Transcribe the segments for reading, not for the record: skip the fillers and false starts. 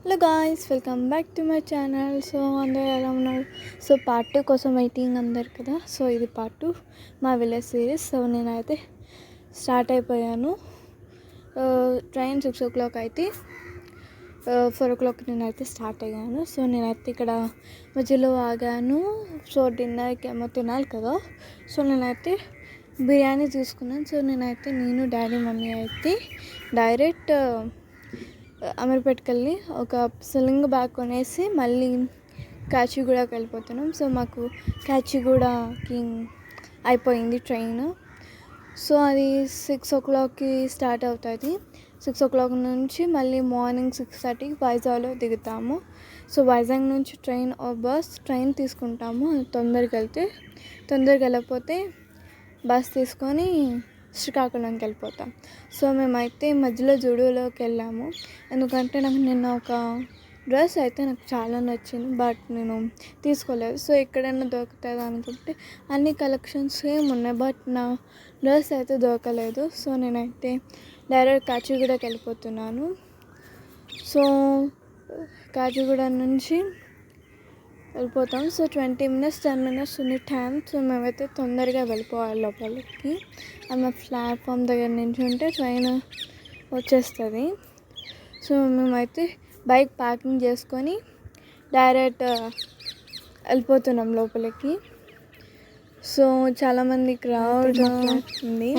Hello guys, welcome back to my channel. So అందరూ ఎలా ఉన్నారు? సో పార్ట్ 2 కోసం వెయిటింగ్ అందరు కదా. సో ఇది పార్ట్ 2 మా విలేజ్ సిరీస్. సో నేనైతే స్టార్ట్ అయిపోయాను. ట్రైన్ 6 o'clock అయితే 4 o'clock నేనైతే స్టార్ట్ అయ్యాను. సో నేనైతే ఇక్కడ మధ్యలో ఆగాను. సో డిన్నర్కి ఏమో తినాలి కదా. సో నేనైతే బిర్యానీ తీసుకున్నాను. సో నేను డాడీ మమ్మీ అయితే డైరెక్ట్ అమీర్పేట్కి వెళ్ళి ఒక స్లింగ్ బ్యాగ్ కొనేసి మళ్ళీ కాచిగూడకి వెళ్ళిపోతున్నాం. సో మాకు కాచిగూడకి అయిపోయింది ట్రైన్. సో అది 6 o'clockకి స్టార్ట్ అవుతుంది. 6 o'clock నుంచి మళ్ళీ మార్నింగ్ 6:30కి వైజాగ్లో దిగుతాము. సో వైజాగ్ నుంచి ట్రైన్ తీసుకుంటాము. తొందరగా వెళ్ళకపోతే బస్ తీసుకొని శ్రీకాకుళంకి వెళ్ళిపోతాం. సో మేమైతే మధ్యలో జూడియోలోకి వెళ్ళాము. ఎందుకంటే నాకు నిన్న ఒక డ్రెస్ అయితే నాకు చాలా నచ్చింది, బట్ నేను తీసుకోలేదు. సో ఎక్కడైనా దొరుకుతుంది అనుకుంటే అన్ని కలెక్షన్స్ సేమ్ ఉన్నాయి, బట్ నా డ్రెస్ అయితే దొరకలేదు. సో నేనైతే డైరెక్ట్ కాచిగూడకి వెళ్ళిపోతున్నాను. సో కాచిగూడ నుంచి వెళ్ళిపోతాం. సో 20 minutes 10 minutes ఉంది టైం. సో మేమైతే తొందరగా వెళ్ళిపోవాలి లోపలికి. మా ప్లాట్ఫామ్ దగ్గర నుంచి ఉంటే ట్రైన్ వచ్చేస్తుంది. సో మేమైతే బైక్ పార్కింగ్ చేసుకొని డైరెక్ట్ వెళ్ళిపోతున్నాం లోపలికి. సో చాలామంది క్రౌడ్ ఉంది.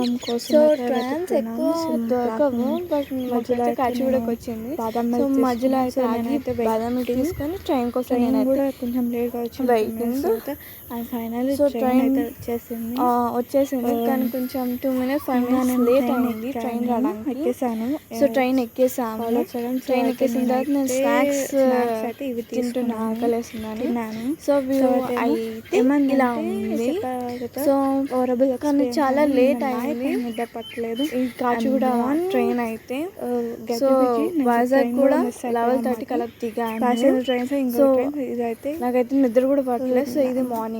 సో ట్రైన్స్ ఎక్కువ దొరకవు, బట్ మధ్యలో కాచిగూడకి వచ్చింది. సో మధ్యలో అయితే ఆగి బాదం తీసుకొని ట్రైన్ కోసం నేను కూడా కొంచెం లేట్గా వచ్చింది. సో ట్రైన్ వచ్చేసింది కానీ కొంచెం 2 minutes 5 minutes లేట్ అయింది ట్రైన్ రావడానికి. ఎక్కేసాను. సో ట్రైన్ ఎక్కేసాము. ట్రైన్ ఎక్కేసిన తర్వాత నేను స్నాక్స్ అయితే ఇవి తింటున్నా, ఆకలేస్తున్నాను. సో వ్యూ అయితే ఇలా ఉంది. సో కానీ చాలా లేట్ అయింది, నిద్ర పట్టలేదు. ఈ కాచిగూడ ట్రైన్ అయితే సో వైజాగ్ కూడా 11:30కి అలా దిగాను. సో ఇదైతే నాకైతే నిద్ర కూడా పట్టలేదు. సో ఇది మార్నింగ్.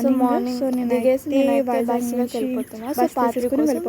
సో మార్నింగ్ దిగేసి బస్సులోకి వెళ్ళిపోతున్నా. సో పార్టీ కోసం